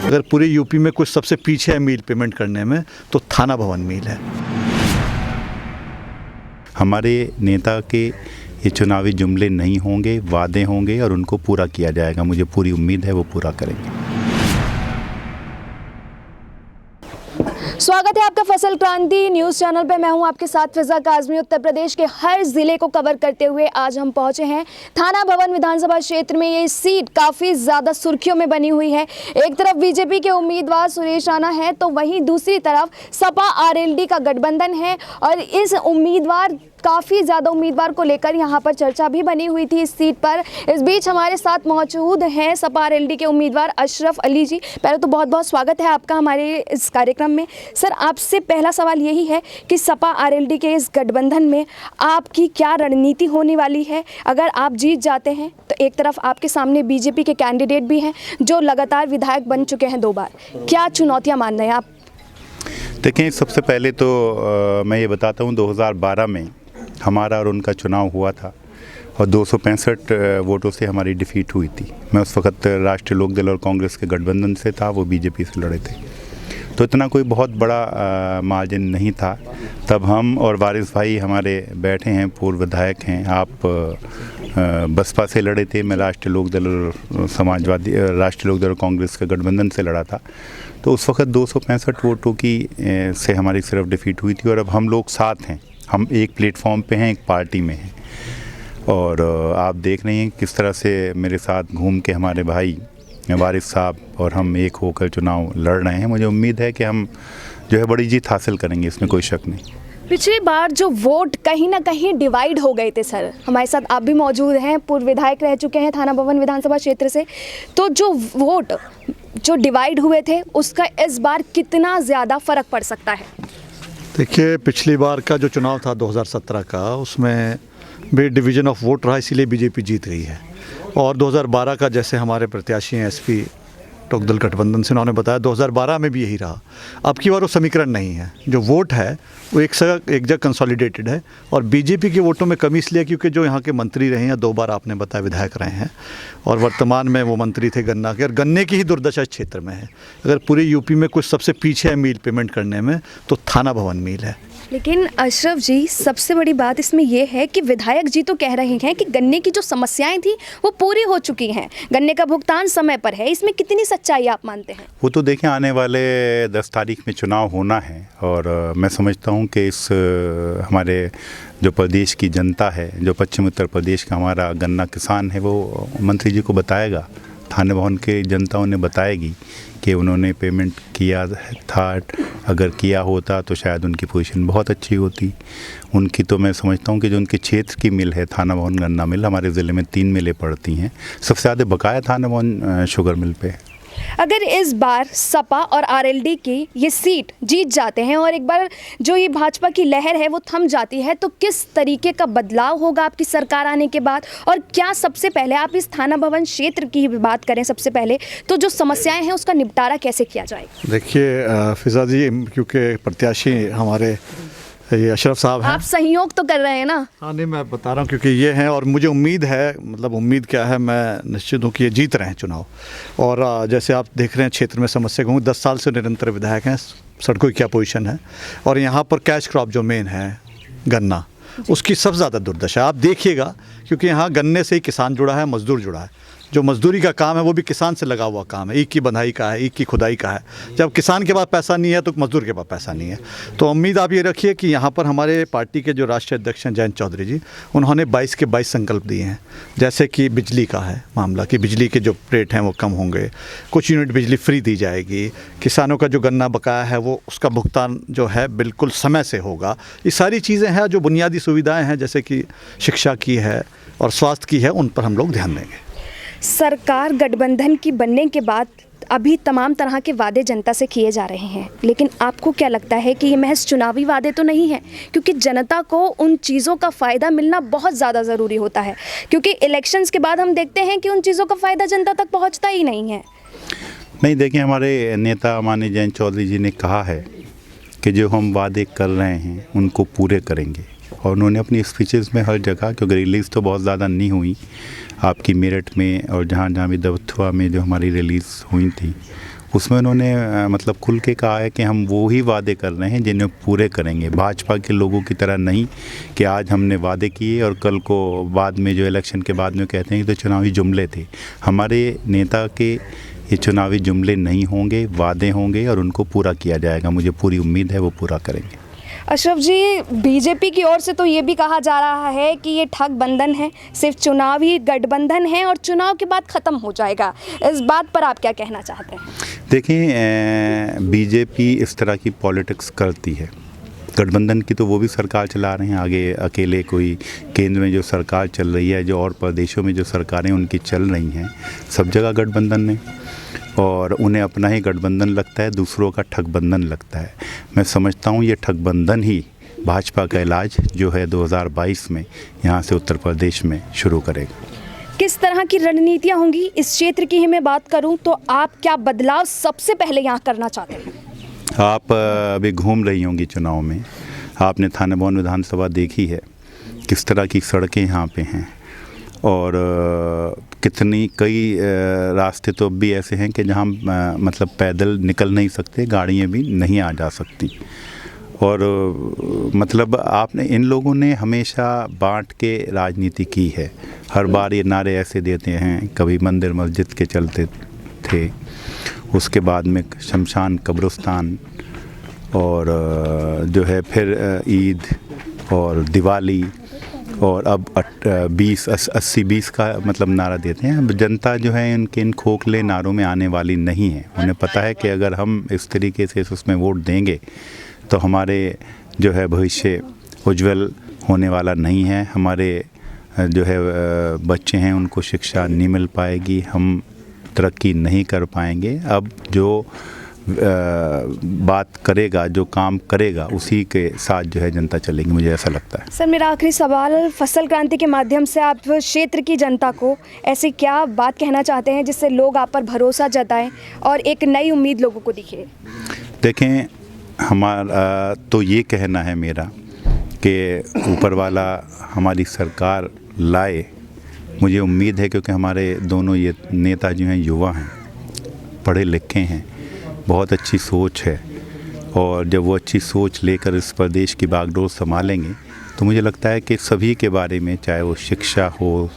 अगर पूरे यूपी में कुछ सबसे पीछे है मील पेमेंट करने में तो थाना भवन मील है। हमारे नेता के ये चुनावी जुमले नहीं होंगे, वादे होंगे और उनको पूरा किया जाएगा। मुझे पूरी उम्मीद है वो पूरा करेंगे। स्वागत है आपका फसल क्रांति न्यूज़ चैनल पे। मैं हूं आपके साथ फिजा काजमी। उत्तर प्रदेश के हर जिले को कवर करते हुए आज हम पहुंचे हैं थाना भवन विधानसभा क्षेत्र में। ये सीट काफ़ी ज़्यादा सुर्खियों में बनी हुई है। एक तरफ बीजेपी के उम्मीदवार सुरेश राणा है तो वहीं दूसरी तरफ सपा आरएलडी का गठबंधन है और इस काफ़ी ज़्यादा उम्मीदवार को लेकर यहाँ पर चर्चा भी बनी हुई थी इस सीट पर। इस बीच हमारे साथ मौजूद हैं सपा आरएलडी के उम्मीदवार अशरफ अली जी। पहले तो बहुत बहुत स्वागत है आपका हमारे इस कार्यक्रम में। सर, आपसे पहला सवाल यही है कि सपा आरएलडी के इस गठबंधन में आपकी क्या रणनीति होने वाली है? अगर आप जीत जाते हैं तो एक तरफ आपके सामने बीजेपी के कैंडिडेट भी हैं जो लगातार विधायक बन चुके हैं 2 बार। क्या चुनौतियाँ मान रहे हैं आप? देखें, सबसे पहले तो मैं ये बताता हूँ 2012 में हमारा और उनका चुनाव हुआ था और 265 वोटों से हमारी डिफीट हुई थी। मैं उस वक़्त राष्ट्रीय लोकदल और कांग्रेस के गठबंधन से था, वो बीजेपी से लड़े थे, तो इतना कोई बहुत बड़ा मार्जिन नहीं था। तब हम और वारिस भाई हमारे बैठे हैं, पूर्व विधायक हैं। आप बसपा से लड़े थे, मैं राष्ट्रीय लोकदल और राष्ट्रीय लोकदल और कांग्रेस के गठबंधन से लड़ा था। तो उस वक़्त 265 वोटों की से हमारी सिर्फ डिफीट हुई थी और अब हम लोग साथ हैं। हम एक प्लेटफॉर्म पे हैं, एक पार्टी में हैं और आप देख रहे हैं किस तरह से मेरे साथ घूम के हमारे भाई वारिस साहब और हम एक होकर चुनाव लड़ रहे हैं। मुझे उम्मीद है कि हम जो है बड़ी जीत हासिल करेंगे, इसमें कोई शक नहीं। पिछली बार जो वोट कहीं ना कहीं डिवाइड हो गए थे सर, हमारे साथ आप भी मौजूद हैं, पूर्व विधायक रह चुके हैं थाना भवन विधानसभा क्षेत्र से, तो जो वोट जो डिवाइड हुए थे उसका इस बार कितना ज़्यादा फ़र्क पड़ सकता है? देखिए, पिछली बार का जो चुनाव था 2017 का, उसमें भी डिवीज़न ऑफ वोट रहा, इसीलिए बीजेपी जीत गई है। और 2012 का जैसे हमारे प्रत्याशी हैं एसपी टोकदल गठबंधन से, उन्होंने बताया 2012 में भी यही रहा। अब की बार वो समीकरण नहीं है, जो वोट है वो एक जगह कंसोलिडेटेड है और बीजेपी के वोटों में कमी इसलिए क्योंकि जो यहाँ के मंत्री रहे हैं, 2 बार आपने बताया विधायक रहे हैं और वर्तमान में वो मंत्री थे गन्ना के, और गन्ने की ही दुर्दशा इस क्षेत्र में है। अगर पूरे यूपी में कुछ सबसे पीछे है मील पेमेंट करने में तो थाना भवन मील है। लेकिन अशरफ जी, सबसे बड़ी बात इसमें यह है कि विधायक जी तो कह रहे हैं कि गन्ने की जो समस्याएं थी वो पूरी हो चुकी हैं, गन्ने का भुगतान समय पर है। इसमें कितनी सच्चाई आप मानते हैं? वो तो देखें, आने वाले 10 तारीख में चुनाव होना है और मैं समझता हूँ कि इस हमारे जो प्रदेश की जनता है, जो पश्चिम उत्तर प्रदेश का हमारा गन्ना किसान है, वो मंत्री जी को बताएगा, थाने भवन के जनता उन्हें बताएगी कि उन्होंने पेमेंट किया था। अगर किया होता तो शायद उनकी पोजीशन बहुत अच्छी होती। उनकी तो मैं समझता हूँ कि जो उनके क्षेत्र की मिल है थाना भवन गन्ना मिल, हमारे ज़िले में 3 मिलें पड़ती हैं, सबसे ज़्यादा बकाया थाना भवन शुगर मिल पे है। अगर इस बार सपा और आरएलडी की ये सीट जीत जाते हैं और एक बार जो ये भाजपा की लहर है वो थम जाती है, तो किस तरीके का बदलाव होगा आपकी सरकार आने के बाद? और क्या सबसे पहले आप इस थाना भवन क्षेत्र की बात करें, सबसे पहले तो जो समस्याएं हैं उसका निपटारा कैसे किया जाएगा? देखिए फिजा जी, क्योंकि प्रत्याशी हमारे ये अशरफ साहब हैं। आप सहयोग तो कर रहे हैं ना? हाँ, नहीं, मैं बता रहा हूँ क्योंकि ये हैं और मुझे उम्मीद है, मतलब उम्मीद क्या है, मैं निश्चित हूँ कि ये जीत रहे हैं चुनाव। और जैसे आप देख रहे हैं क्षेत्र में समस्या कहूँ, 10 साल से निरंतर विधायक हैं, सड़कों की क्या पोजीशन है और यहाँ पर कैश क्रॉप जो मेन है गन्ना, उसकी सबसे ज़्यादा दुर्दशा आप देखिएगा, क्योंकि यहाँ गन्ने से ही किसान जुड़ा है, मजदूर जुड़ा है। जो मजदूरी का काम है वो भी किसान से लगा हुआ काम है, ईख की बंधाई का है, ईख की खुदाई का है। जब किसान के पास पैसा नहीं है तो मजदूर के पास पैसा नहीं है। तो उम्मीद आप ये रखिए कि यहाँ पर हमारे पार्टी के जो राष्ट्रीय अध्यक्ष हैं जयंत चौधरी जी, उन्होंने 22 के 22 संकल्प दिए हैं। जैसे कि बिजली का है मामला कि बिजली के जो रेट हैं वो कम होंगे, कुछ यूनिट बिजली फ्री दी जाएगी, किसानों का जो गन्ना बकाया है वो उसका भुगतान जो है बिल्कुल समय से होगा। ये सारी चीज़ें हैं, जो बुनियादी सुविधाएँ हैं जैसे कि शिक्षा की है और स्वास्थ्य की है, उन पर हम लोग ध्यान देंगे। सरकार गठबंधन की बनने के बाद अभी तमाम तरह के वादे जनता से किए जा रहे हैं, लेकिन आपको क्या लगता है कि ये महज चुनावी वादे तो नहीं हैं? क्योंकि जनता को उन चीज़ों का फ़ायदा मिलना बहुत ज़्यादा ज़रूरी होता है, क्योंकि इलेक्शंस के बाद हम देखते हैं कि उन चीज़ों का फ़ायदा जनता तक पहुंचता ही नहीं है। नहीं, देखिए, हमारे नेता माननीय जयंत चौधरी जी ने कहा है कि जो हम वादे कर रहे हैं उनको पूरे करेंगे और उन्होंने अपनी स्पीचेस में हर जगह, क्योंकि रिलीज़ तो बहुत ज़्यादा नहीं हुई आपकी मेरठ में और जहाँ जहाँ भी दबथुआ में जो हमारी रिलीज़ हुई थी, उसमें उन्होंने मतलब खुल के कहा है कि हम वो ही वादे कर रहे हैं जिन्हें पूरे करेंगे, भाजपा के लोगों की तरह नहीं कि आज हमने वादे किए और कल को बाद में जो इलेक्शन के बाद में कहते हैं कि तो चुनावी जुमले थे। हमारे नेता के ये चुनावी जुमले नहीं होंगे, वादे होंगे और उनको पूरा किया जाएगा। मुझे पूरी उम्मीद है वो पूरा करेंगे। अशरफ जी, बीजेपी की ओर से तो ये भी कहा जा रहा है कि ये ठग बंधन है, सिर्फ चुनावी गठबंधन है और चुनाव के बाद ख़त्म हो जाएगा। इस बात पर आप क्या कहना चाहते हैं? देखें, बीजेपी इस तरह की पॉलिटिक्स करती है। गठबंधन की तो वो भी सरकार चला रहे हैं, आगे अकेले कोई केंद्र में जो सरकार चल रही है, जो और प्रदेशों में जो सरकारें उनकी चल रही हैं, सब जगह गठबंधन ने, और उन्हें अपना ही गठबंधन लगता है, दूसरों का ठगबंधन लगता है। मैं समझता हूँ ये ठगबंधन ही भाजपा का इलाज जो है 2022 में यहाँ से उत्तर प्रदेश में शुरू करेगा। किस तरह की रणनीतियाँ होंगी इस क्षेत्र की ही मैं बात करूँ तो आप क्या बदलाव सबसे पहले यहाँ करना चाहते हैं? आप अभी घूम रही होंगी चुनाव में, आपने थाना भवन विधानसभा देखी है, किस तरह की सड़कें यहाँ पे हैं और कई रास्ते तो अब भी ऐसे हैं कि जहाँ मतलब पैदल निकल नहीं सकते, गाड़ियाँ भी नहीं आ जा सकती। और मतलब आपने इन लोगों ने हमेशा बांट के राजनीति की है। हर बार ये नारे ऐसे देते हैं, कभी मंदिर मस्जिद के चलते थे, उसके बाद में शमशान कब्रिस्तान, और जो है फिर ईद और दिवाली, और अब 80-20 का मतलब नारा देते हैं। अब जनता जो है इन खोखले नारों में आने वाली नहीं है। उन्हें पता है कि अगर हम इस तरीके से उसमें वोट देंगे तो हमारे जो है भविष्य उज्जवल होने वाला नहीं है। हमारे जो है बच्चे हैं उनको शिक्षा नहीं मिल पाएगी, हम तरक्की नहीं कर पाएंगे। अब जो बात करेगा, जो काम करेगा, उसी के साथ जो है जनता चलेगी, मुझे ऐसा लगता है। सर, मेरा आखिरी सवाल, फसल क्रांति के माध्यम से आप क्षेत्र की जनता को ऐसी क्या बात कहना चाहते हैं जिससे लोग आप पर भरोसा जताएं और एक नई उम्मीद लोगों को दिखे? देखें, हमारा तो ये कहना है मेरा कि ऊपर वाला हमारी सरकार लाए। मुझे उम्मीद है क्योंकि हमारे दोनों ये नेता जो हैं युवा हैं, पढ़े लिखे हैं, बहुत अच्छी सोच है, और जब वो अच्छी सोच लेकर इस प्रदेश की बागडोर संभालेंगे तो मुझे लगता है कि सभी के बारे में, चाहे वो शिक्षा हो,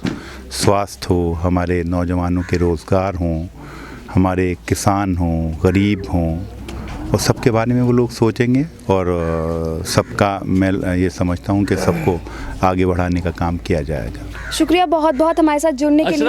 स्वास्थ्य हो, हमारे नौजवानों के रोज़गार हों, हमारे किसान हों, गरीब हों, और सबके बारे में वो लोग सोचेंगे और सबका मैं ये समझता हूँ कि सबको आगे बढ़ाने का काम किया जाएगा। शुक्रिया बहुत बहुत हमारे साथ जुड़ने के लिए।